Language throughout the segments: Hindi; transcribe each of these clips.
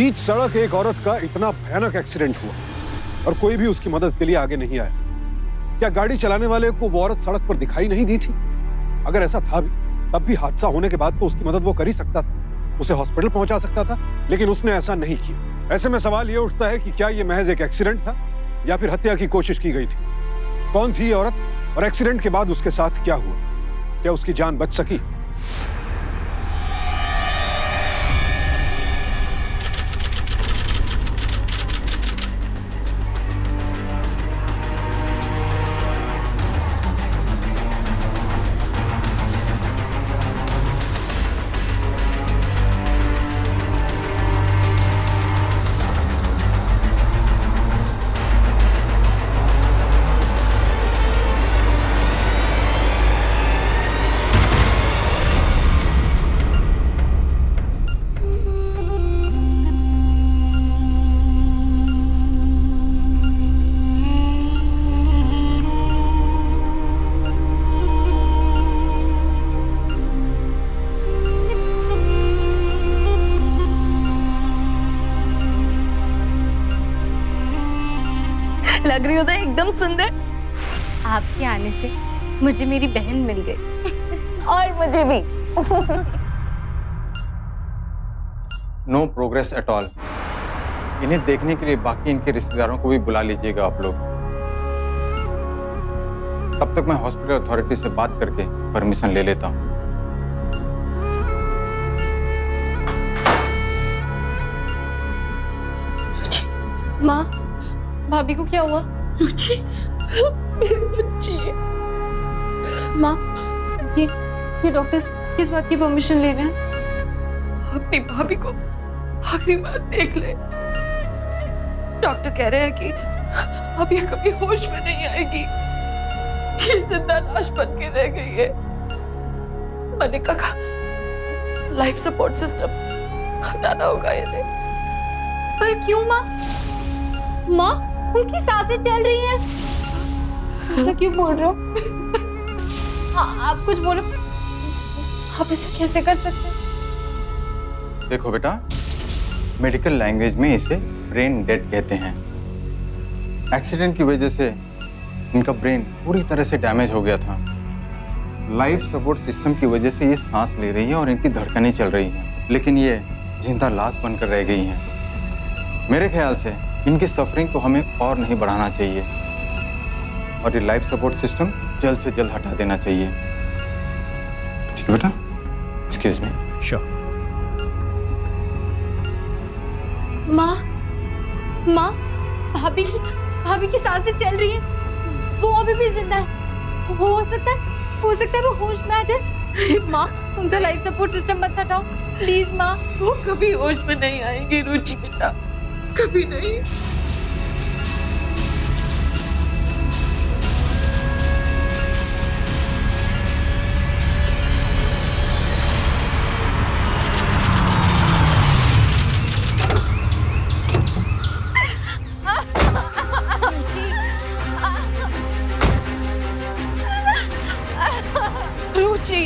बीच सड़क एक औरत का इतना भयानक एक्सीडेंट हुआ और कोई भी उसकी मदद के लिए आगे नहीं आया। क्या गाड़ी चलाने वाले को वो औरत सड़क पर दिखाई नहीं दी थी? अगर ऐसा था भी, तब भी हादसा होने के बाद तो उसकी मदद वो कर ही सकता था, उसे हॉस्पिटल पहुंचा सकता था, लेकिन उसने ऐसा नहीं किया। ऐसे में सवाल ये उठता है कि क्या ये महज एक एक्सीडेंट था या फिर हत्या की कोशिश की गई थी? कौन थी ये औरत और एक्सीडेंट के बाद उसके साथ क्या हुआ? क्या उसकी जान बच सकी? लग रही हो तो एकदम सुंदर। आपके आने से मुझे मेरी बहन मिल गई। और मुझे भी। No progress at all. इन्हें देखने के लिए बाकी इनके रिश्तेदारों को भी बुला लीजिएगा आप लोग। तब तक मैं हॉस्पिटल अथॉरिटी से बात करके परमिशन ले लेता हूँ। माँ, भाभी को क्या हुआ? रुचि, मेरी बच्ची। माँ, ये डॉक्टर्स किस बात की परमिशन ले रहे हैं? अपनी भाभी को आखिरी बार देख ले। डॉक्टर कह रहे हैं कि अब ये कभी होश में नहीं आएगी। ये जिंदा लाश बन के रह गई है। मनिका का लाइफ सपोर्ट सिस्टम हटाना होगा इन्हें। पर क्यों माँ? माँ, उनकी सांसें चल रही हैं। ऐसा क्यों बोल रहे हो? आप कुछ बोलो। आप ऐसा कैसे कर सकते हैं? देखो बेटा, मेडिकल लैंग्वेज में इसे ब्रेन डेड कहते हैं। एक्सीडेंट की वजह से इनका ब्रेन पूरी तरह से डैमेज हो गया था। लाइफ सपोर्ट सिस्टम की वजह से ये सांस ले रही है और इनकी धड़कनें चल रही हैं, लेकिन ये जिंदा लाश बनकर रह गई हैं। मेरे ख्याल से इनकी सफरिंग को हमें और नहीं बढ़ाना चाहिए और ये लाइफ सपोर्ट सिस्टम जल्द से जल्द हटा देना चाहिए। ठीक है बेटा? Excuse me. श्योर। माँ, भाभी की सांसें चल रही हैं। वो अभी भी जिंदा है। हो सकता है वो होश में आ जाए। माँ, उनका लाइफ सपोर्ट सिस्टम मत हटाओ प्लीज। माँ, वो कभी होश में नहीं आएंगी रुचि बेटा, कभी नहीं। रुचि,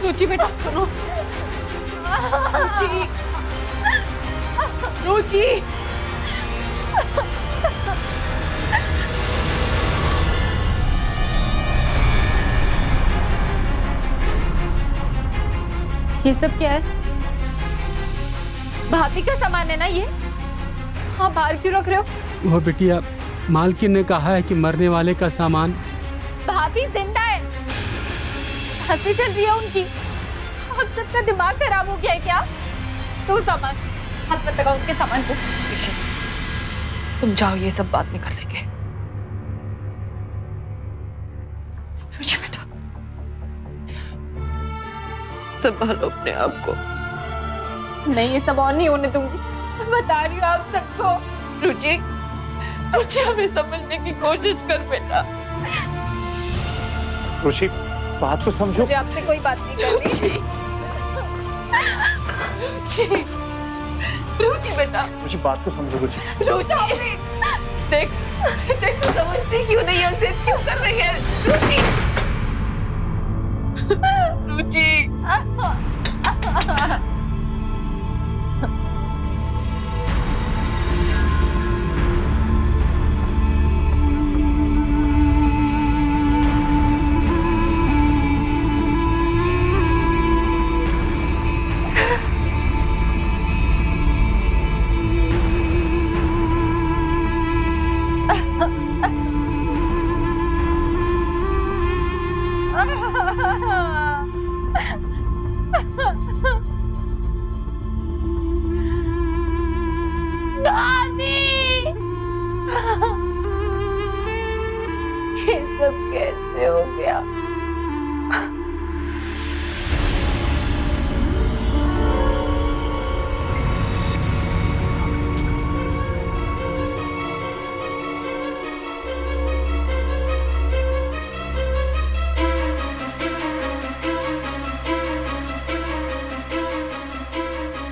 रुचि बेटा सुनो। रुचि, रुचि। ये सब क्या है? भाभी का सामान है ना ये? हाँ, बाहर क्यों रख रहे हो? वो बिटिया, मालकिन ने कहा है कि मरने वाले का सामान। भाभी जिंदा है, सांसें चल रही है उनकी। आप सबका दिमाग खराब हो गया है क्या? तो सामान हाथ मत लगाओ उनके सामान को। तुम जाओ, ये सब बाद में कर लेंगे। रुचि बेटा, संभालो अपने आप को। नहीं, ये सब और नहीं होने दूंगी। मैं बता रही हूँ आप सबको। रुचि, रुचि हमें समझने की कोशिश कर बेटा। रुचि, बात को समझो। मुझे आपसे कोई बात नहीं करनी। रुचि, रुचि बेटा, रुचि, बात को समझो। रुचि, रुचि, देख तू समझती क्यों नहीं है? जिद क्यों कर रही है? रुचि, रुचि। भाभी, ये सब कैसे हो गया?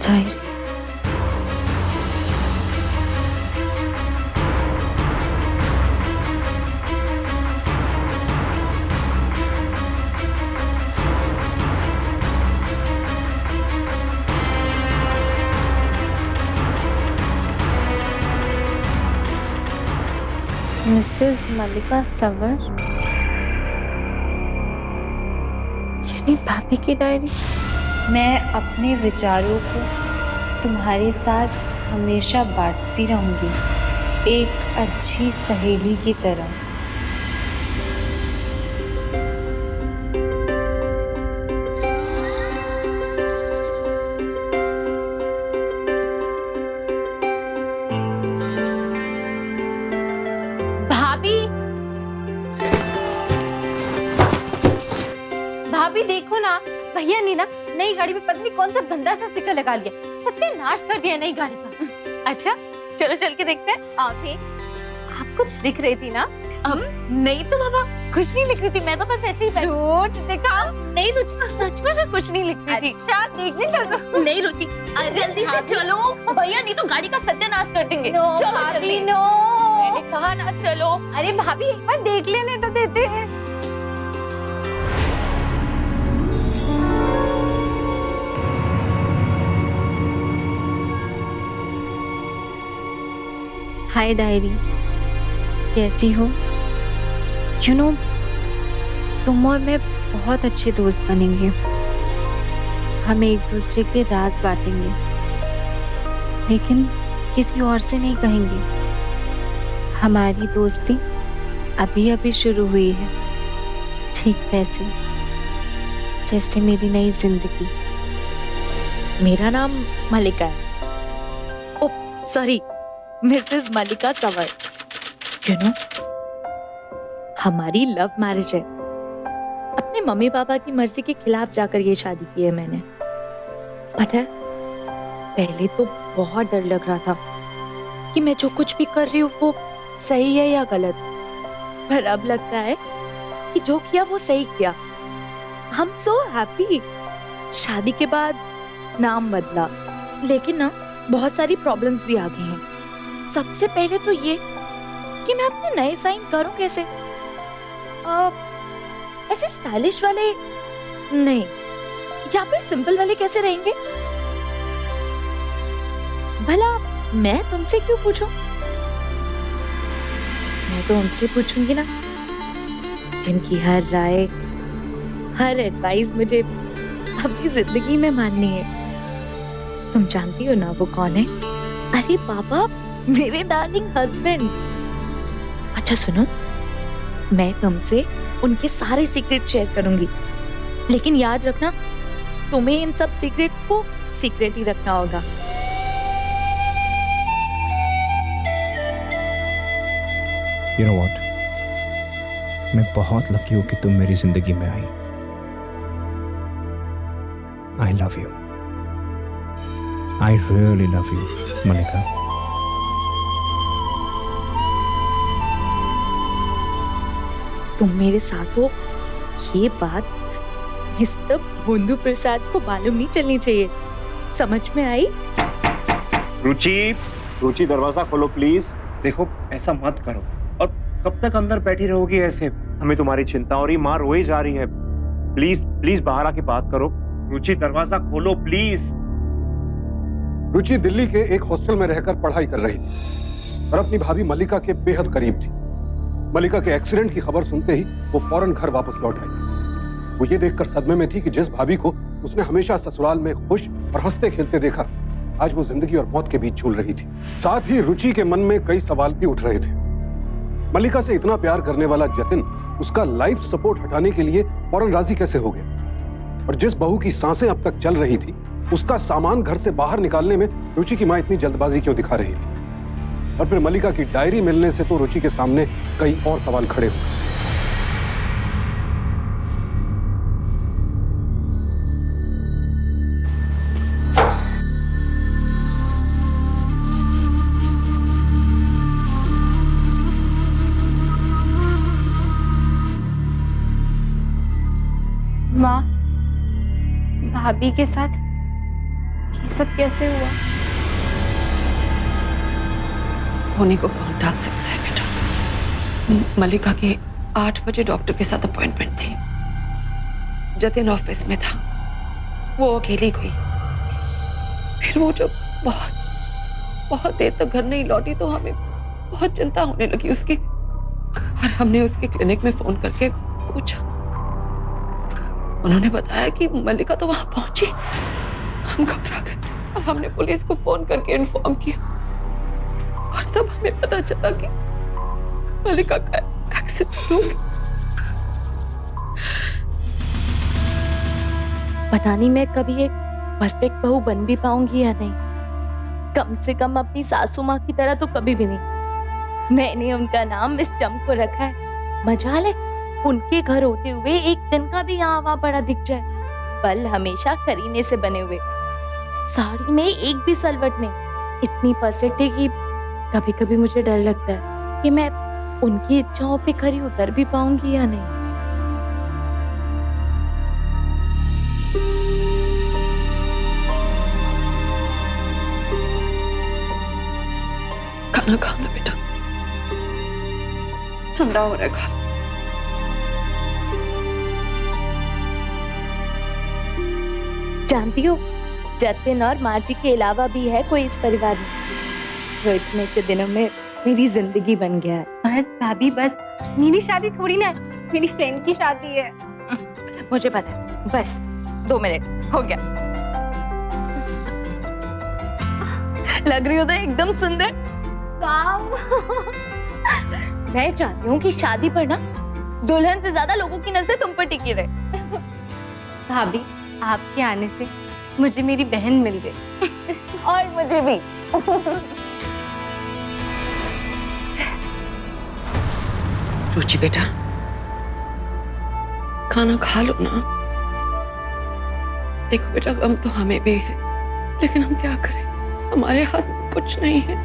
जाहिर मिसेस मल्लिका सवर, यानी भाभी की डायरी। मैं अपने विचारों को तुम्हारे साथ हमेशा बांटती रहूंगी, एक अच्छी सहेली की तरह। भाभी, भाभी देखो ना, भैया ने ना नई गाड़ी में पता नहीं कौन सा गंदा सा स्टिकर लगा लिया, सत्यानाश कर दिया नई गाड़ी का। अच्छा, चलो चल के देखते हैं। आंखें, आप कुछ लिख रही थी ना? नहीं तो बाबा, कुछ नहीं लिख रही थी, मैं तो बस ऐसे ही झूठ दिखाओ। नहीं रुचि, सच में मैं कुछ नहीं लिख रही थी। अच्छा, देखने चलो। नहीं रुचि, जल्दी से चलो भैया, नहीं तो गाड़ी का सत्यानाश कर देंगे। नो चलो भाभी, जल्दी। नो। मैंने कहा ना चलो। अरे भाभी, एक बार देख लेने तो देते हैं। हाय डायरी, कैसी हो? यू नो, तुम और मैं बहुत अच्छे दोस्त बनेंगे। हम एक दूसरे के राज बांटेंगे, लेकिन किसी और से नहीं कहेंगे। हमारी दोस्ती अभी अभी शुरू हुई है, ठीक वैसे जैसे मेरी नई जिंदगी। मेरा नाम मल्लिका है। ओ सॉरी, मिसेस मल्लिका सवर। यू नो, हमारी लव मैरिज है। अपने मम्मी पापा की मर्जी के खिलाफ जाकर ये शादी की है मैंने। पता है, पहले तो बहुत डर लग रहा था कि मैं जो कुछ भी कर रही हूँ वो सही है या गलत, पर अब लगता है कि जो किया वो सही किया। I'm so happy। शादी के बाद नाम बदला, लेकिन ना बहुत सारी प्रॉब्लम्स भी आ गई हैं। सबसे पहले तो ये कि मैं अपने नए साइन करूं कैसे? ऐसे स्टाइलिश वाले नहीं, या फिर सिंपल वाले कैसे रहेंगे? भला मैं तुमसे क्यों पूछूं? मैं तो उनसे पूछूंगी ना जिनकी हर राय, हर एडवाइस मुझे अपनी जिंदगी में माननी है। तुम जानती हो ना वो कौन है? अरे पापा, मेरे डार्लिंग हस्बैंड। अच्छा सुनो, मैं तुमसे उनके सारे सीक्रेट शेयर करूंगी, लेकिन याद रखना तुम्हें इन सब सीक्रेट को सीक्रेट ही रखना होगा। You know what? मैं बहुत लकी हूँ कि तुम मेरी जिंदगी में आई। I love you. I really love you, मल्लिका। तुम मेरे साथ हो, ये बात मिस्टर भोंदू प्रसाद को मालूम नहीं चलनी चाहिए। समझ में आई? रुचि दरवाजा खोलो प्लीज। देखो ऐसा मत करो, और कब तक अंदर बैठी रहोगी ऐसे? हमें तुम्हारी चिंता हो रही, माँ रोई जा रही है। प्लीज प्लीज बाहर आके बात करो। रुचि दरवाजा खोलो प्लीज। रुचि दिल्ली के एक हॉस्टल में रहकर पढ़ाई कर रही थी और अपनी भाभी मल्लिका के बेहद करीब थी। मल्लिका के एक्सीडेंट की खबर सुनते ही वो फौरन घर वापस लौट आई। वो ये देखकर सदमे में थी कि जिस भाभी को उसने हमेशा ससुराल में खुश और हंसते खेलते देखा, आज वो जिंदगी और मौत के बीच झूल रही थी। साथ ही रुचि के मन में कई सवाल भी उठ रहे थे। मल्लिका से इतना प्यार करने वाला जतिन उसका लाइफ सपोर्ट हटाने के लिए फौरन राजी कैसे हो गया? और जिस बहू की सांसें अब तक चल रही थी, उसका सामान घर से बाहर निकालने में रुचि की मां इतनी जल्दबाजी क्यों दिखा रही थी? और फिर मल्लिका की डायरी मिलने से तो रुचि के सामने कई और सवाल खड़े हो गए। माँ, भाभी के साथ ये सब कैसे हुआ? होने को कौन टाल सकता है बेटा? मल्लिका के 8 बजे डॉक्टर के साथ अपॉइंटमेंट थी। जतिन ऑफिस में था, वो अकेली गई। फिर वो जब बहुत देर तक घर नहीं लौटी तो हमें बहुत चिंता होने लगी उसकी, और हमने उसके क्लिनिक में फोन करके पूछा। उन्होंने बताया कि मल्लिका तो वहां पहुंची। हम घबरा गए और हमने पुलिस को फोन करके इन्फॉर्म किया, और तब हमें पता चला कि मल्लिका का एक्सीडेंट हो गया। पता नहीं मैं कभी एक परफेक्ट बहू बन भी पाऊंगी या नहीं। कम से कम अपनी सासू माँ की तरह तो कभी भी नहीं। मैंने उनका नाम मिस चम को रखा है। मजाल है उनके घर होते हुए एक दिन का भी यहाँ वहाँ पड़ा दिख जाए। बल हमेशा करीने से बने हुए, साड़ी में एक भी सलवट नहीं। इतनी परफेक्ट है कि कभी कभी मुझे डर लगता है कि मैं उनकी इच्छाओं पे खरी उतर भी पाऊंगी या नहीं। खाना खाना बेटा, ठंडा हो रहा है खा। जानती हो, जतिन और माँ जी के अलावा भी है कोई इस परिवार में जो इतने से दिनों में मेरी जिंदगी बन गया है। बस भाभी बस, मेरी शादी थोड़ी ना, मेरी फ्रेंड की शादी है। मुझे पता है, बस 2 मिनट हो गया। लग रही हो तो एकदम सुंदर। मैं चाहती हूँ कि शादी पर ना दुल्हन से ज्यादा लोगों की नजर तुम पर टिकी रहे। भाभी, आपके आने से मुझे मेरी बहन मिल गई। और मुझे भी। रुचि बेटा, खाना खा लो ना। देखो बेटा, गम तो हमें भी है, लेकिन हम क्या करें, हमारे हाथ में कुछ नहीं है।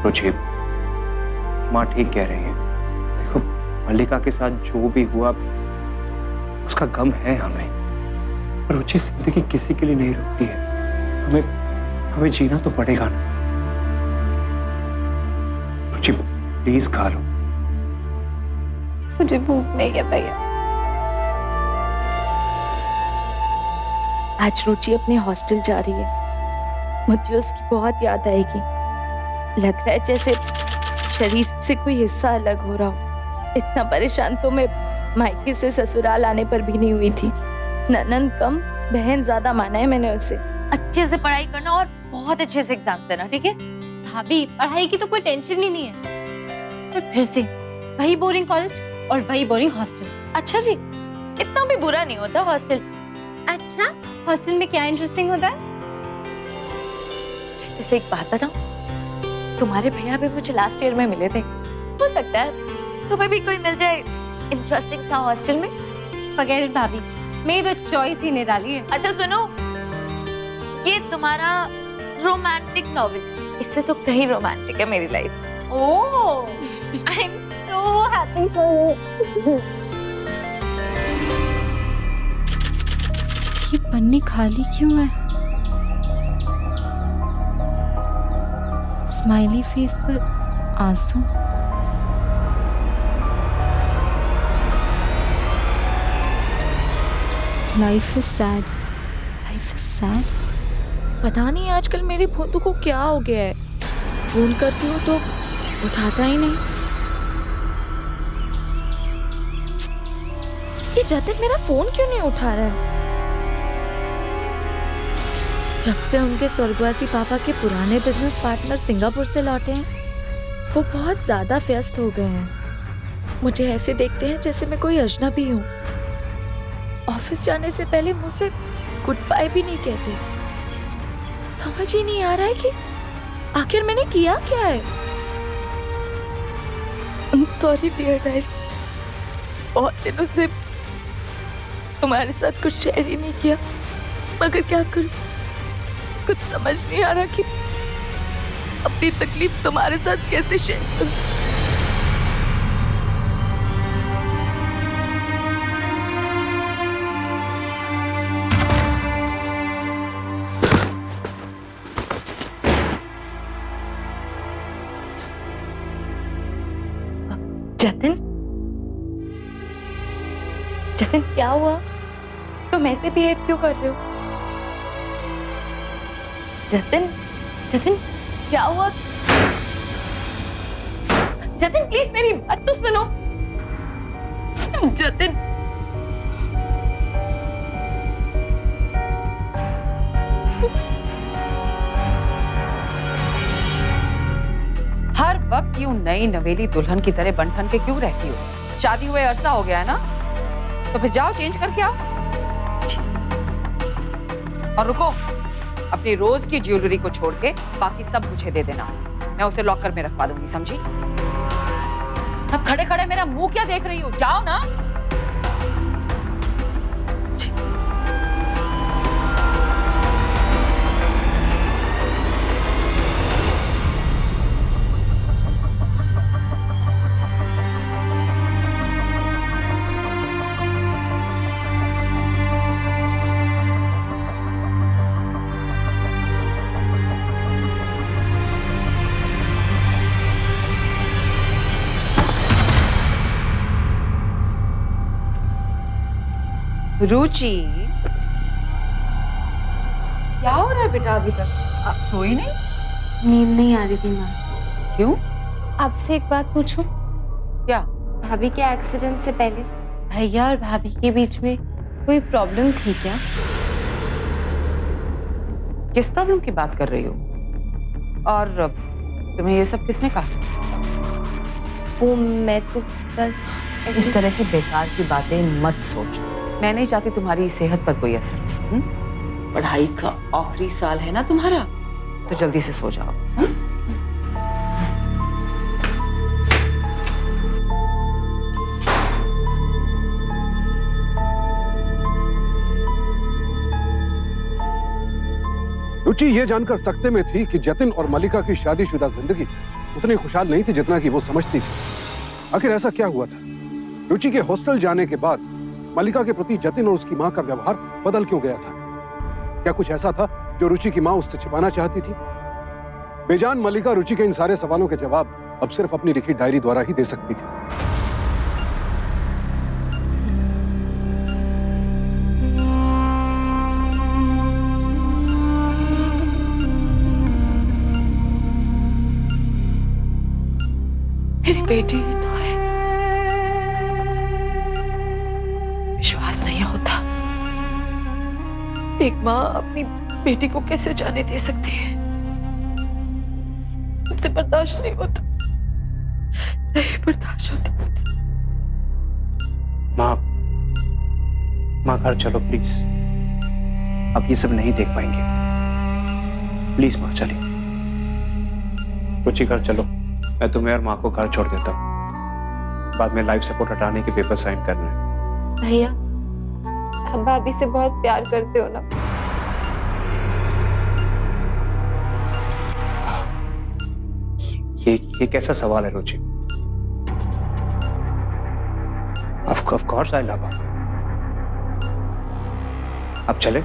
रुचि, माँ ठीक कह रही है। देखो, मल्लिका के साथ जो भी हुआ उसका गम है हमें। रुचि, जिंदगी किसी के लिए नहीं रुकती है। हमें जीना तो पड़ेगा ना। रुचि प्लीज खा लो। मुझे भूख नहीं है भैया। आज रुचि अपने हॉस्टल जा रही है। मुझे उसकी बहुत याद आएगी। लग रहा है जैसे शरीर से कोई हिस्सा अलग हो रहा हो। इतना परेशान तो मैं मायके से ससुराल आने पर भी नहीं हुई थी। ननन कम, बहन ज्यादा माना है मैंने उसे। अच्छे से पढ़ाई करना और बहुत अच्छे से एग्जाम देना, ठीक है? भाभी, पढ़ाई की तो कोई टेंशन ही नहीं है, पर फिर से वही बोरिंग कॉलेज और वही बोरिंग हॉस्टल। अच्छा जी, इतना भी बुरा नहीं होता हॉस्टल। अच्छा, हॉस्टल में क्या इंटरेस्टिंग होता है? जैसे एक बात बताऊं, तुम्हारे भैया भी मुझे लास्ट ईयर में मिले थे। हो सकता है तुम्हें भी कोई मिल जाए इंटरेस्टिंग था हॉस्टल में। फॉरगेट इट भाभी, मेरी तो चॉइस ही निराली है। अच्छा सुनो, ये तुम्हारा रोमांटिक नॉवेल, इससे तो कहीं रोमांटिक है मेरी life. Oh, I am so happy for you. ये पन्नी खाली क्यों है? स्माइली फेस पर आंसू। Life is sad, life is sad. पता नहीं आजकल मेरे फोटो को क्या हो गया है। फोन करती हूँ तो उठाता ही नहीं। ये जतिन मेरा फोन क्यों नहीं उठा रहा है? जब से उनके स्वर्गवासी पापा के पुराने बिजनेस पार्टनर सिंगापुर से लौटे हैं, वो बहुत ज्यादा व्यस्त हो गए हैं। मुझे ऐसे देखते हैं जैसे मैं कोई अजनबी हूँ। ऑफिस जाने से पहले मुझसे गुड बाय भी नहीं कहते। समझ ही नहीं आ रहा है कि आखिर मैंने किया क्या है। सॉरी डियर डायरी, बहुत दिनों से तुम्हारे साथ कुछ शेयर ही नहीं किया, मगर क्या करूं, कुछ समझ नहीं आ रहा कि अपनी तकलीफ तुम्हारे साथ कैसे शेयर करूं। जतिन, जतिन क्या हुआ? तुम ऐसे बिहेव क्यों कर रहे हो? जतिन, जतिन क्या हुआ? जतिन प्लीज मेरी बात तो सुनो। जतिन हर वक्त यूं नई नवेली दुल्हन की तरह बनठन के क्यों रहती हो? शादी हुए अरसा हो गया है ना, तो फिर जाओ चेंज करके आओ। और रुको, अपनी रोज की ज्वेलरी को छोड़ के बाकी सब मुझे दे देना, मैं उसे लॉकर में रखवा दूंगी, समझी? अब खड़े खड़े मेरा मुंह क्या देख रही हो? जाओ ना। रुचि, क्या हो रहा है बेटा? अभी तक आप सोई नहीं? नींद नहीं आ रही थी माँ। क्यों? आपसे एक बात पूछूं? क्या? भाभी के एक्सीडेंट से पहले भैया और भाभी के बीच में कोई प्रॉब्लम थी क्या? किस प्रॉब्लम की बात कर रही हो? और तुम्हें ये सब किसने कहा? वो मैं तो बस इस तरह की बेकार की बातें मत सोचो। मैं नहीं चाहती तुम्हारी सेहत पर कोई असर हो। पढ़ाई का आखिरी साल है ना तुम्हारा, तो जल्दी से सो जाओ। रुचि ये जानकर सकते में थी कि जतिन और मलिका की शादीशुदा जिंदगी उतनी खुशहाल नहीं थी जितना कि वो समझती थी। आखिर ऐसा क्या हुआ था? रुचि के हॉस्टल जाने के बाद मलिका के प्रति जतिन और उसकी मां का व्यवहार बदल क्यों गया था? क्या कुछ ऐसा था जो रुचि की मां उससे छिपाना चाहती थी? बेजान मलिका रुचि के इन सारे सवालों के जवाब अब सिर्फ अपनी लिखी डायरी द्वारा ही दे सकती थी। मेरी बेटी ही तो है। विश्वास नहीं होता, एक माँ अपनी बेटी को कैसे जाने दे सकती है? मुझसे बर्दाश्त नहीं होता, नहीं बर्दाश्त होता मुझसे। माँ घर चलो प्लीज, अब ये सब नहीं देख पाएंगे। प्लीज माँ चलिए। रुचि घर चलो, मैं तुम्हें और माँ को घर छोड़ देता हूँ। बाद में लाइफ सपोर्ट हटाने के पेपर साइन करने हैं। भैया, आप भाभी से बहुत प्यार करते हो ना? ये कैसा सवाल है रुचि? Of course I love her. अब चले?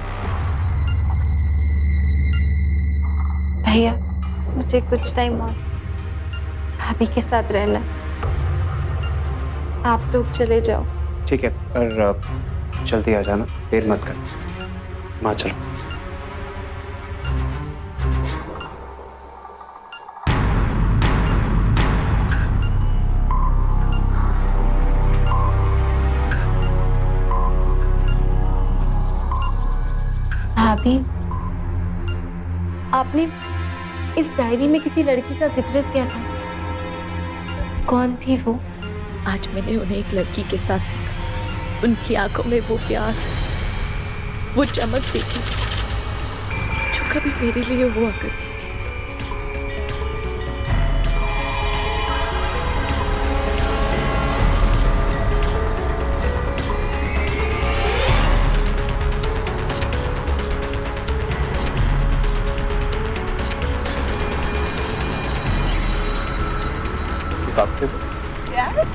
भैया, मुझे कुछ टाइम और भाभी के साथ रहना। आप लोग चले जाओ। ठीक है, पर जल्दी आ जाना, देर मत कर। माँ चलो। भाभी, आपने इस डायरी में किसी लड़की का जिक्र किया था, कौन थी वो? आज मैंने उन्हें एक लड़की के साथ देखा। उनकी आंखों में वो प्यार, वो चमक देखी जो कभी मेरे लिए हुआ करती थी। Yes.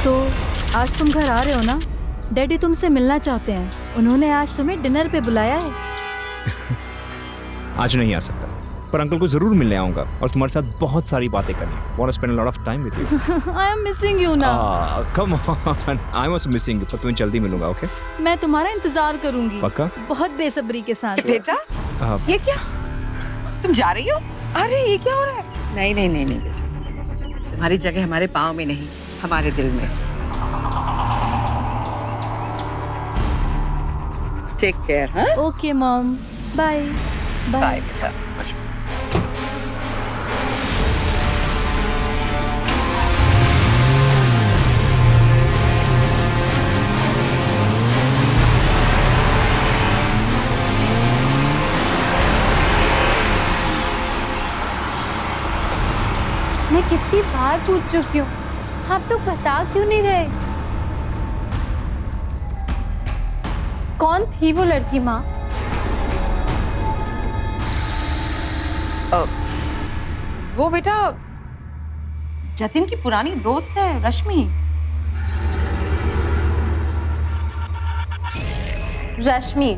तो आज तुम घर आ रहे हो ना? डैडी तुमसे मिलना चाहते हैं। उन्होंने आज तुम्हें डिनर पे बुलाया है। आज नहीं आ सकता, पर अंकल को जरूर मिलने आऊंगा और तुम्हारे साथ बहुत सारी बातें करनी है। Want to spend a lot of time with you. I am missing you ना। Come on, I am also missing you, पर तुम्हें जल्दी मिलूंगा, ओके? मैं तुम्हारा इंतजार करूंगी। पक्का? बहुत बेसब्री के साथ। बेटा, ये क्या? तुम जा रही हो? अरे ये क्या हो रहा है? नहीं नहीं नहीं नहीं बेटा, तुम्हारी जगह हमारे पाँव में नहीं, हमारे दिल में। Take care. हाँ? ओके मॉम, बाय बाय बेटा। मैं कितनी बार पूछ चुकी हूँ, आप तो बता क्यों नहीं रहे? कौन थी वो लड़की माँ? वो बेटा जतिन की पुरानी दोस्त है, रश्मि। रश्मि,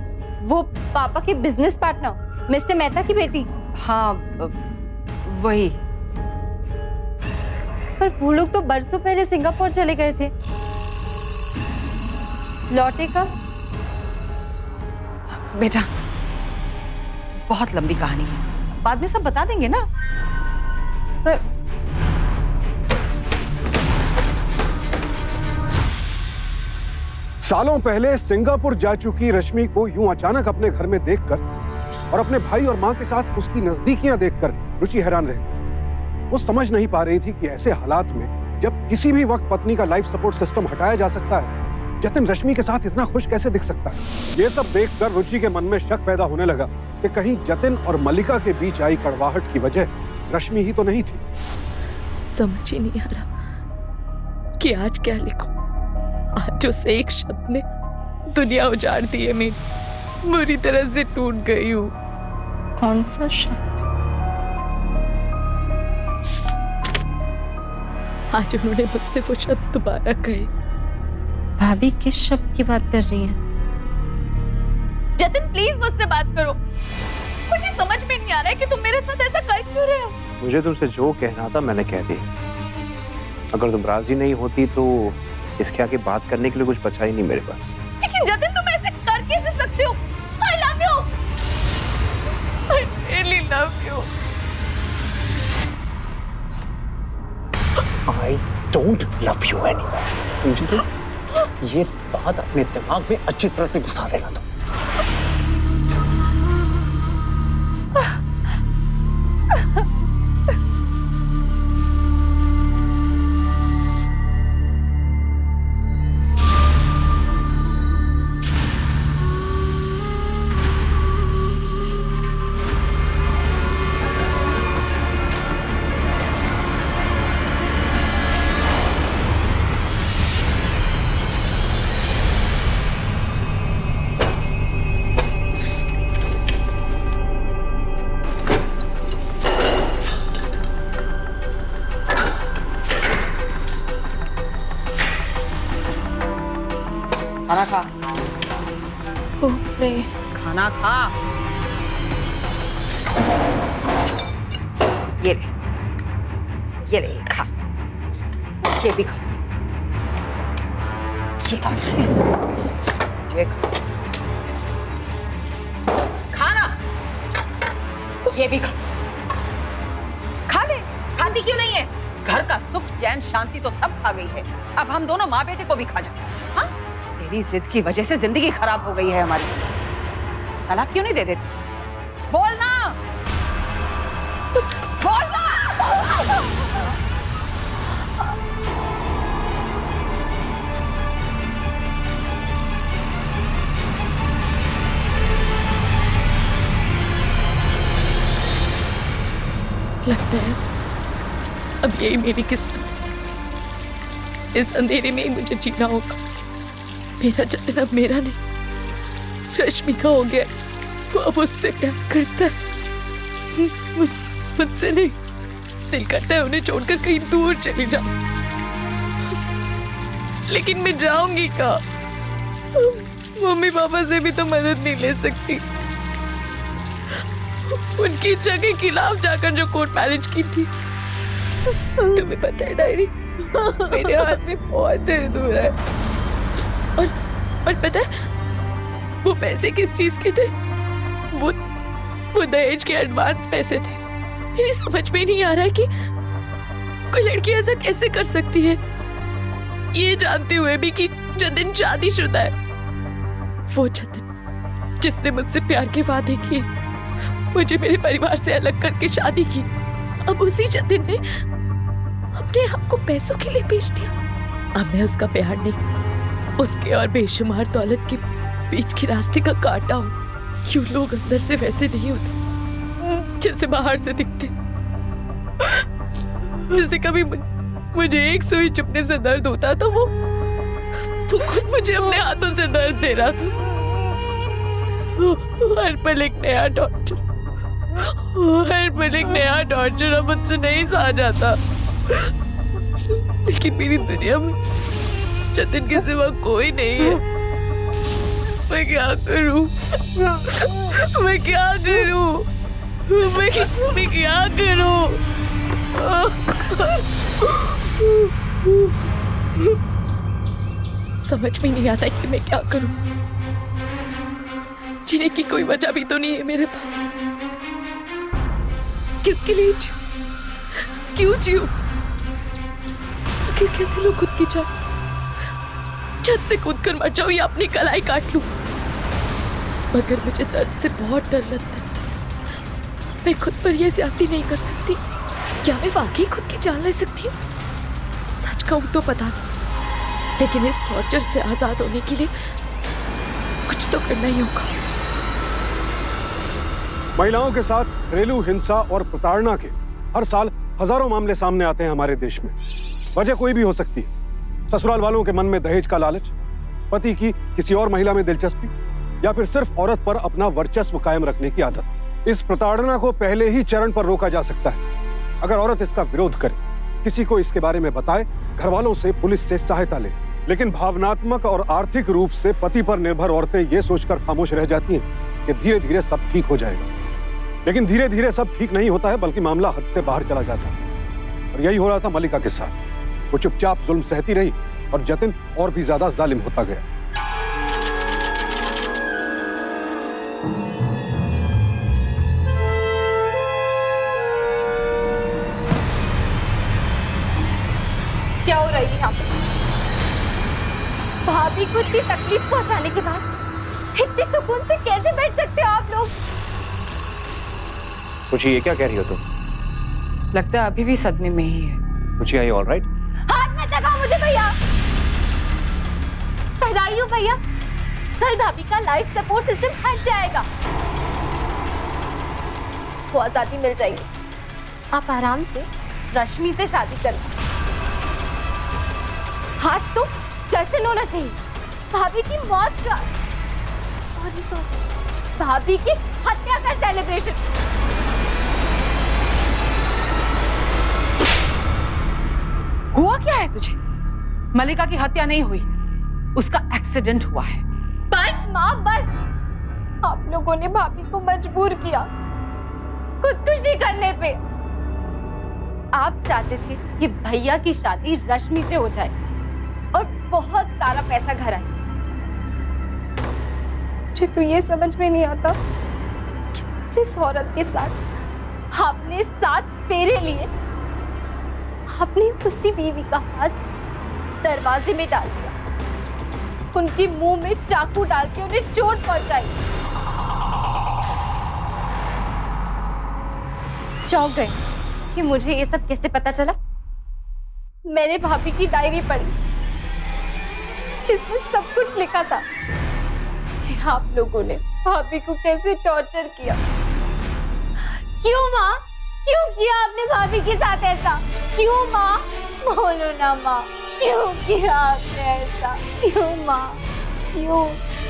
वो पापा के बिजनेस पार्टनर मिस्टर मेहता की बेटी? हाँ वही। पर वो लोग तो बरसों पहले सिंगापुर चले गए थे, लौटे कब? बेटा बहुत लंबी कहानी है, बाद में सब बता देंगे ना। पर सालों पहले सिंगापुर जा चुकी रश्मि को यूं अचानक अपने घर में देखकर और अपने भाई और मां के साथ उसकी नजदीकियां देखकर रुचि हैरान रह गई। वो समझ नहीं पा रही थी कि ऐसे हालात में जब किसी भी वक्त पत्नी का लाइफ सपोर्ट सिस्टम हटाया जा सकता है, जतिन रश्मि के साथ इतना खुश कैसे दिख सकता है। ये सब देखकर रुचि के मन में शक पैदा होने लगा कि कहीं जतिन और मल्लिका के बीच आई कड़वाहट की वजह रश्मि ही तो नहीं थी। समझ ही नहीं आ रहा कि आज क्या लिखूं। आज उस एक शब्द ने दुनिया उजाड़ दी है मेरी, बुरी तरह से टूट गई हूँ। कौन सा शब्द? आज उन्होंने मुझसे वो शब्द दोबारा कहे। भाभी किस शब्द की बात कर रही हैं? जतिन प्लीज मुझसे बात करो, मुझे समझ में नहीं आ रहा है कि तुम मेरे साथ ऐसा कर क्यों रहे हो। मुझे तुमसे जो कहना था मैंने कह दिया। अगर तुम राजी नहीं होती तो इसके आगे बात करने के लिए कुछ बचा ही नहीं मेरे पास। लेकिन जतिन तुम ऐसे कर कैसे सकते हो? I love you, I really love you. I don't love you anymore. समझी तुम? ये बात अपने दिमाग में अच्छी तरह से घुसा देना तुम। खाना खा। नहीं, खाना खा। ये ले खा। ये भी खा, ये खा इससे, ये खा, खाना, ये भी खा, खा ले, खाती क्यों नहीं है? घर का सुख चैन शांति तो सब खा गई है, अब हम दोनों माँ बेटे को भी खा जाए। हाँ, तेरी जिद की वजह से जिंदगी खराब हो गई है हमारी। तलाक क्यों नहीं दे देती? बोलना, बोलना। लगता है अब यही मेरी किस्मत, इस अंधेरे में ही मुझे जीना होगा। मेरा जतन अब मेरा नहीं, रश्मि का हो गया। वो अब उससे प्यार करता है, मुझसे नहीं। दिल करता है उन्हें छोड़कर कहीं दूर चली जाऊं, लेकिन मैं जाऊंगी कहाँ? मम्मी पापा से भी तो मदद नहीं ले सकती। उनकी इच्छा के खिलाफ जाकर जो कोर्ट मैरिज की थी। तुम्हें पता है डायरी, मेरे हाथ में बहुत दर्द हो रहा है। और पता है वो पैसे किस चीज के थे? वो दहेज के एडवांस पैसे थे। मेरी समझ में नहीं आ रहा है कि कोई लड़की ऐसा कैसे कर सकती है, ये जानते हुए भी कि जतिन शादीशुदा है। वो जतिन जिसने मुझसे प्यार के वादे किए, मुझे मेरे परिवार से अलग करके शादी की, अब उसी जतिन ने अपने आप को पैसों के लिए बेच दिया। अब मैं उसका प्यार नहीं, उसके और बेशुमार दौलत के बीच के रास्ते का कांटा हूं। क्यों लोग अंदर से वैसे नहीं होते जैसे बाहर से दिखते? जैसे कभी मुझे एक सुई चुभने से दर्द होता था, वो खुद मुझे अपने हाथों से दर्द दे रहा था। हर पल एक नया टॉर्चर, हर पल एक नया टॉर्चर अब मुझसे नहीं सहा जाता। लेकिन मेरी दुनिया में जतिन के सिवा कोई नहीं है। मैं क्या करूं? मैं क्या करूं? मैं क्या करूं? समझ में नहीं आता कि मैं क्या करूं। जीने की कोई वजह भी तो नहीं है मेरे पास। किसके लिए जीऊं? क्यों जीऊं? आखिर कैसे लोग खुद की जान छत से कूद कर मर जाऊं या अपनी कलाई काट लूं? मगर मुझे दर्द से बहुत डर लगता है। मैं खुद पर यह ज्यादती नहीं कर सकती। क्या मैं वाकई खुद की जान ले सकती हूँ? सच कहूं तो पता नहीं, लेकिन इस टॉर्चर से आजाद होने के लिए कुछ तो करना ही होगा। महिलाओं के साथ घरेलू हिंसा और प्रताड़ना के हर साल हजारों मामले सामने आते हैं हमारे देश में। वजह कोई भी हो सकती है। ससुराल वालों के मन में दहेज का लालच, पति की किसी और महिला में दिलचस्पी, या फिर सिर्फ औरत पर अपना वर्चस्व कायम रखने की आदत। इस प्रताड़ना को पहले ही चरण पर रोका जा सकता है अगर औरत इसका विरोध करे, किसी को इसके बारे में बताए, घर वालों से, पुलिस से सहायता ले। लेकिन भावनात्मक और आर्थिक रूप से पति पर निर्भर औरतें ये सोचकर खामोश रह जाती हैं कि धीरे धीरे सब ठीक हो जाएगा। लेकिन धीरे धीरे सब ठीक नहीं होता है, बल्कि मामला हद से बाहर चला जाता है। और यही हो रहा था मल्लिका के साथ। वो चुपचाप जुल्म सहती रही और जतिन और भी ज्यादा जालिम होता गया। क्या हो रही है यहाँ पे? भाभी को इतनी तकलीफ पहुंचाने के बाद इतने सुकून से कैसे बैठ सकते हो आप लोग? कुछ ये क्या कह रही हो तुम? लगता है अभी भी सदमे में ही है। कुछ आई ऑल राइट? हाथ मत लगाओ मुझे भैया। बधाई भैया, कल भाभी का लाइफ सपोर्ट सिस्टम हट जाएगा। वो आजादी मिल जाएगी। आप आराम से रश्मि से शादी करना। आज तो जश्न होना चाहिए भाभी की मौत का, सॉरी भाभी की हत्या का सेलिब्रेशन। हुआ क्या है तुझे? मल्लिका की हत्या नहीं हुई, उसका एक्सीडेंट हुआ है। बस माँ बस, आप लोगों ने भाभी को मजबूर किया खुदकुशी करने पे। आप चाहते थे कि भैया की शादी रश्मि से हो जाए और बहुत सारा पैसा घर आए। मुझे तो ये समझ में नहीं आता कि जिस औरत के साथ आपने 7 फेरे लिए, आपने उसी बीवी का हाथ दरवाजे में डाल दिया, उनके मुंह में चाकू डाल के उन्हें चोट पहुंचाई। चौंक गए कि मुझे ये सब कैसे पता चला। मैंने भाभी की डायरी पढ़ी जिसमें सब कुछ लिखा था कि आप लोगों ने भाभी को कैसे टॉर्चर किया। क्यों माँ, क्यों किया आपने भाभी के साथ ऐसा? क्यों माँ, बोलो ना माँ, क्यों किया आपने ऐसा? क्यों माँ, क्यों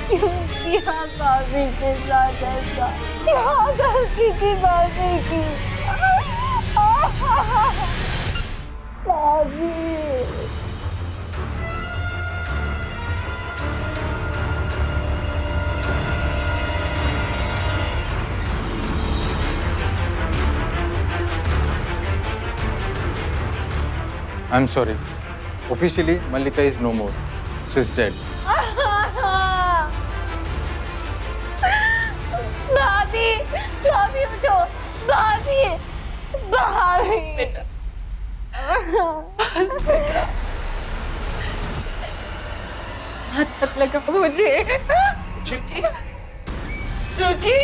क्यों किया भाभी के साथ ऐसा? क्या गलती थी भाभी की? भाभी I'm sorry. Officially, Mallika is no more. She's dead. भाभी, भाभी उठो, भाभी, भाभी। बेटा, बस बेटा, हाथ तक लगा मुझे। रुचि, रुचि।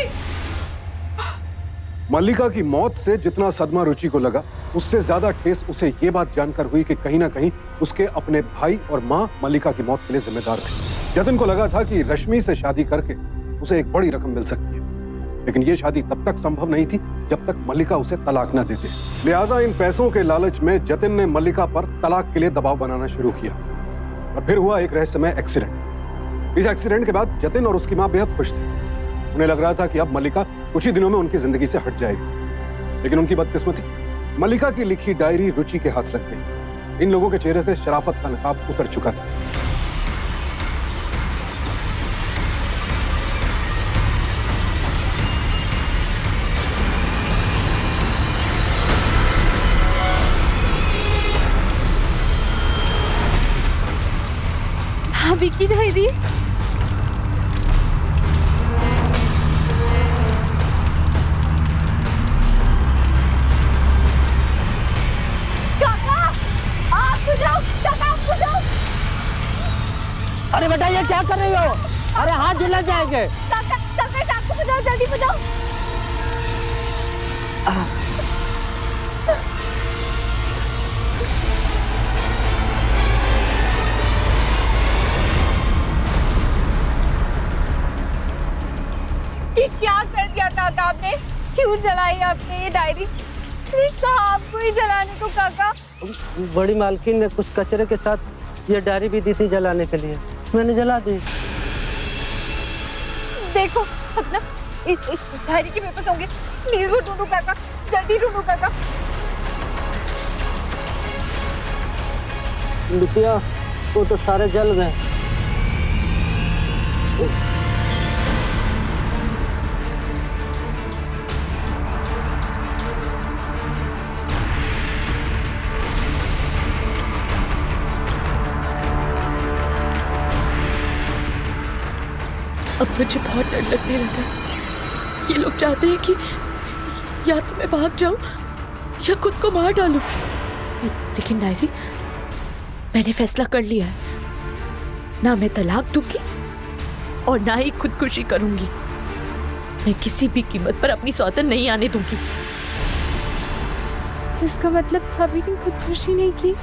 मल्लिका की मौत से जितना सदमा रुचि को लगा, उससे ज्यादा ठेस उसे ये बात जानकर हुई कि कहीं ना कहीं उसके अपने भाई और माँ मल्लिका की मौत के लिए जिम्मेदार थे। जतिन को लगा था कि रश्मि से शादी करके उसे एक बड़ी रकम मिल सकती है, लेकिन ये शादी तब तक संभव नहीं थी जब तक मल्लिका उसे तलाक न देते। लिहाजा इन पैसों के लालच में जतिन ने मल्लिका पर तलाक के लिए दबाव बनाना शुरू किया और फिर हुआ एक रहस्यमय एक्सीडेंट। इस एक्सीडेंट के बाद जतिन और उसकी माँ बेहद खुश थे। उन्हें लग रहा था कि अब मल्लिका कुछ ही दिनों में उनकी जिंदगी से हट जाएगी, लेकिन उनकी बदकिस्मती, मल्लिका की लिखी डायरी रुचि के हाथ लग गई। इन लोगों के चेहरे से शराफत का नकाब उतर चुका था। भाभी की डायरी। अरे बेटा ये क्या कर रही हो? अरे हाथ झुलस जाएंगे। काका, काका बजाओ, जल्दी बजाओ। ये क्या कर दिया काका आपने? क्यों जलाई आपने ये डायरी? कहा आपको ही जलाने को काका? बड़ी मालकिन ने कुछ कचरे के साथ ये डायरी भी दी थी जलाने के लिए, मैंने जला दी। देखो अपना इस डायरी के पेपर्स होंगे, प्लीज वो ढूंढो काका, जल्दी ढूंढो काका। बिटिया वो तो सारे जल गए। अब मुझे बहुत डर लगने लगा। ये लोग चाहते हैं कि या तो मैं भाग जाऊं या खुद को मार डालूं। लेकिन डायरी, मैंने फैसला कर लिया है, ना मैं तलाक दूंगी और ना ही खुदकुशी करूंगी। मैं किसी भी कीमत पर अपनी सौतन नहीं आने दूंगी। इसका मतलब भाभी ने खुदकुशी नहीं की?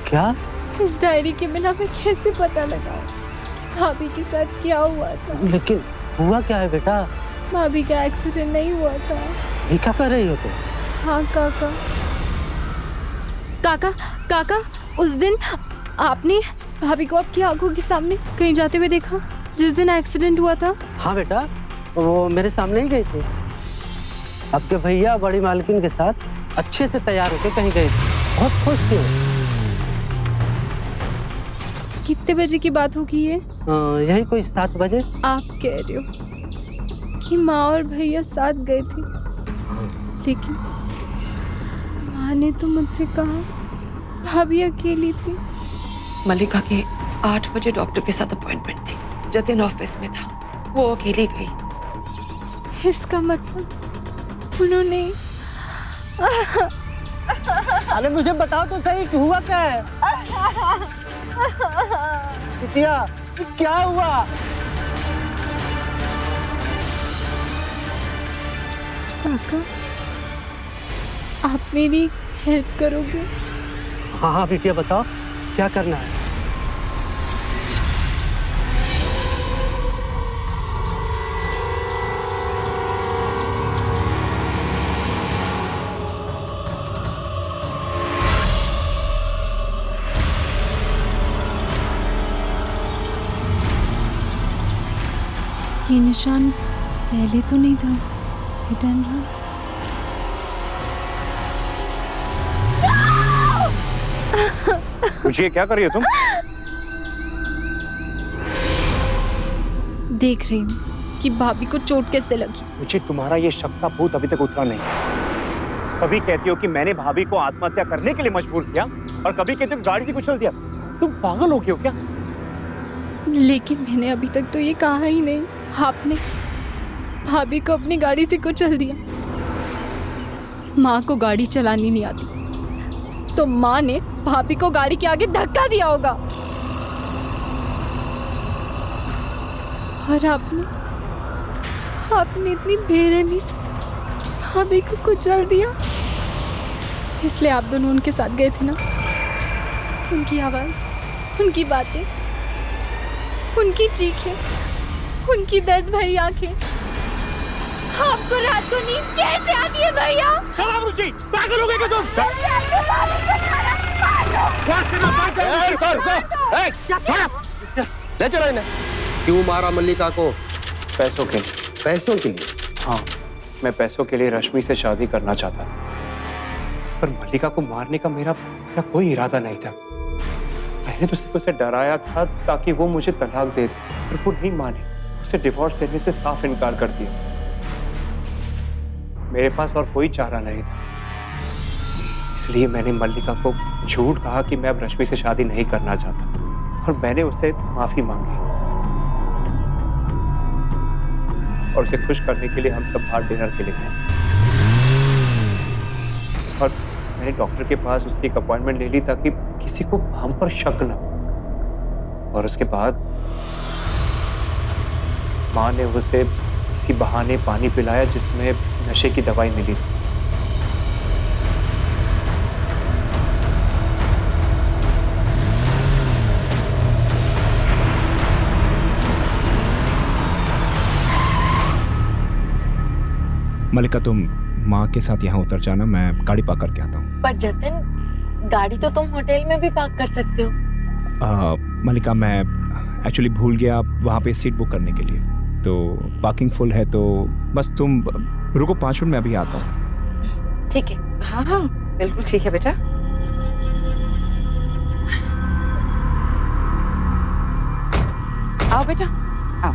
क्या? इस डायरी के बिना मैं कैसे पता लगाऊं भाभी के साथ क्या हुआ था? लेकिन हुआ क्या है बेटा? भाभी का एक्सीडेंट नहीं हुआ था। ये क्या कर रही हो तुम? हाँ काका। काका, काका, उस दिन आपने भाभी को आपकी आंखों के सामने कहीं जाते हुए देखा जिस दिन एक्सीडेंट हुआ था? हाँ बेटा, वो मेरे सामने ही गई थी। आपके भैया बड़ी मालकिन के साथ अच्छे से तैयार होकर कहीं गए थे, बहुत खुश थे। कितने बजे की बात होगी ये? यही कोई 7 बजे। आप कह रहे हो कि माँ और भैया साथ गए थे, लेकिन माँ ने तो मुझसे कहा भाभी अकेली थी। मल्लिका के 8 बजे डॉक्टर के साथ अपॉइंटमेंट थी। जतिन ऑफिस में था, वो अकेली गई। इसका मतलब उन्होंने अरे मुझे बताओ तो सही कि हुआ क्या है? बिटिया क्या हुआ? काका, आप मेरी हेल्प करोगे? हाँ हाँ बिटिया बताओ क्या करना है? ये निशान पहले तो नहीं था, हिडन रहा। मुझे क्या कर रही हो तुम? देख रही हूँ कि भाभी को चोट कैसे लगी। मुझे तुम्हारा ये शक का भूत अभी तक उतरा नहीं। कभी कहती हो कि मैंने भाभी को आत्महत्या करने के लिए मजबूर किया, और कभी कहती हो गाड़ी से कुचल दिया। तुम पागल हो गए हो क्या? लेकिन मैंने अभी तक तो ये कहा ही नहीं। आपने भाभी को अपनी गाड़ी से कुचल दिया। माँ को गाड़ी चलानी नहीं आती, तो माँ ने भाभी को गाड़ी के आगे धक्का दिया होगा। और आपने इतनी बेरहमी से भाभी को कुचल दिया। इसलिए आप दोनों उनके साथ गए थे ना? उनकी आवाज, उनकी बातें, उनकी चीखें, उनकी दर्द भरी आंखें। आपको रात को नींद कैसे आती है भैया? सलाम रुचि, पागल हो गए क्या तुम? ले चलो इन्हें। क्यों मारा मल्लिका को? पैसों के लिए। पैसों के लिए? हाँ, मैं पैसों के लिए रश्मि से शादी करना चाहता था। पर मल्लिका को मारने का मेरा कोई इरादा नहीं था। मैंने तो सिर्फ उसे डराया था ताकि वो मुझे तलाक दे दे, पर वो नहीं माने। उसे डिवोर्स देने से साफ इनकार कर दिया। मेरे पास और कोई चारा नहीं था, इसलिए मैंने मल्लिका को झूठ कहा कि मैं अब रश्मि से शादी नहीं करना चाहता, और मैंने उससे माफी मांगी। और उसे खुश करने के लिए हम सब बाहर डिनर के लिए गए, और मैंने डॉक्टर के पास उसकी एक अपॉइंटमेंट ले ली ताकि किसी को हम पर शक न हो। और उसके बाद माँ ने उसे किसी बहाने पानी पिलाया जिसमें नशे की दवाई मिली। मल्लिका तुम माँ के साथ यहाँ उतर जाना, मैं गाड़ी पार्क करके आता हूँ। पर जतिन, गाड़ी तो तुम होटल में भी पार्क कर सकते हो। मल्लिका मैं एक्चुअली भूल गया वहाँ पे सीट बुक करने के लिए, तो पार्किंग फुल है, तो बस तुम रुको 5 मिनट में अभी आता हूँ। ठीक है। हाँ हाँ बिल्कुल ठीक है बेटा। आओ बेटा आओ।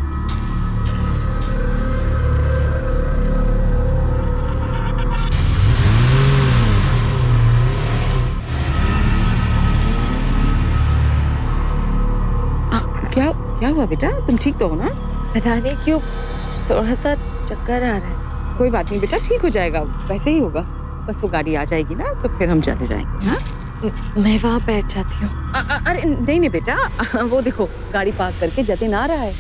क्या हुआ बेटा, तुम ठीक तो हो ना? पता नहीं क्यों थोड़ा सा चक्कर आ रहा है। कोई बात नहीं बेटा, ठीक हो जाएगा, वैसे ही होगा। बस वो गाड़ी आ जाएगी ना तो फिर हम चले जाएंगे। हाँ मैं वहाँ बैठ जाती हूँ। अरे नहीं नहीं बेटा, वो देखो गाड़ी पार्क करके जतिन आ रहा है।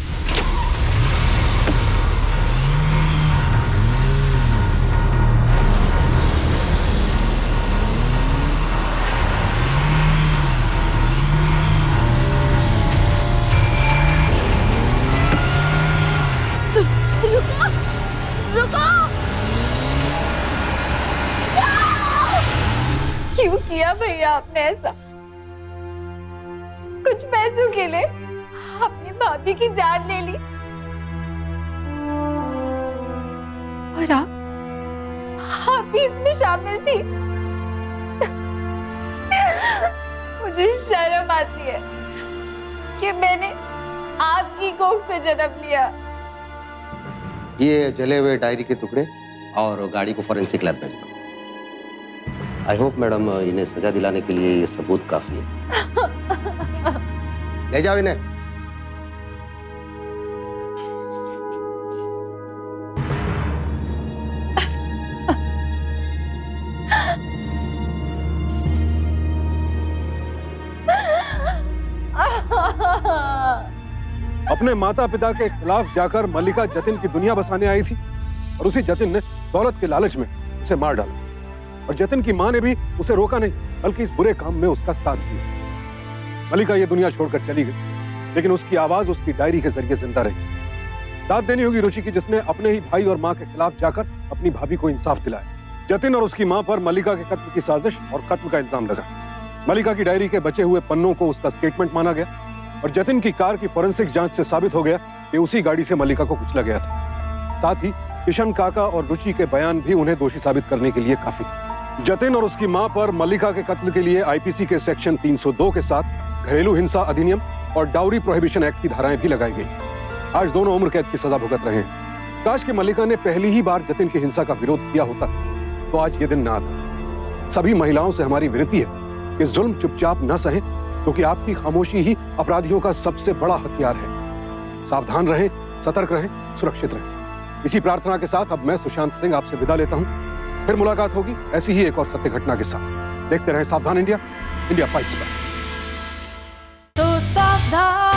क्यों किया भैया आपने ऐसा? कुछ पैसों के लिए अपनी भाभी की जान ले ली, और आप भी इसमें शामिल थी। मुझे शर्म आती है कि मैंने आपकी कोख से जन्म लिया। ये जले हुए डायरी के टुकड़े और गाड़ी को फॉरेंसिक लैब भेज दो। आई होप मैडम इन्हें सजा दिलाने के लिए ये सबूत काफी है। ले जाओ इन्हें। अपने माता पिता के खिलाफ जाकर मल्लिका जतिन की दुनिया बसाने आई थी और उसी जतिन ने दौलत के लालच में उसे मार डाला। और जतिन की मां ने भी उसे रोका नहीं, बल्कि इस बुरे काम में उसका साथ दिया। मल्लिका ये दुनिया छोड़कर चली गई, लेकिन उसकी आवाज उसकी डायरी के जरिए जिंदा रही। दाद देनी होगी रुचि की, जिसने अपने ही भाई और मां के खिलाफ जाकर अपनी भाभी को इंसाफ दिलाया। जतिन और उसकी मां पर मल्लिका के कत्ल की साजिश और कत्ल का इल्जाम लगा। मल्लिका की डायरी के बचे हुए पन्नों को उसका स्टेटमेंट माना गया और जतिन की कार की फोरेंसिक जांच से साबित हो गया कि उसी गाड़ी से मल्लिका को कुचला गया था। साथ ही किशन काका और रुचि के बयान भी उन्हें दोषी साबित करने के लिए काफी थे। जतिन और उसकी मां पर मल्लिका के कत्ल के लिए आईपीसी के सेक्शन 302 के साथ घरेलू हिंसा अधिनियम और डाउरी प्रोहिबिशन एक्ट की धाराएं भी लगाई गई। आज दोनों उम्र कैद की सजा भुगत रहे हैं। काश कि मल्लिका ने पहली ही बार जतिन की हिंसा का विरोध किया होता तो आज ये दिन ना आता। सभी महिलाओं से हमारी विनती है कि जुल्म चुपचाप न सहे, क्योंकि आपकी खामोशी ही अपराधियों का सबसे बड़ा हथियार है। सावधान रहें, सतर्क रहें, सुरक्षित रहें। इसी प्रार्थना के साथ अब मैं सुशांत सिंह आपसे विदा लेता हूं। फिर मुलाकात होगी ऐसी ही एक और सत्य घटना के साथ। देखते रहें सावधान इंडिया, इंडिया फाइट्स बैक। तो सावधान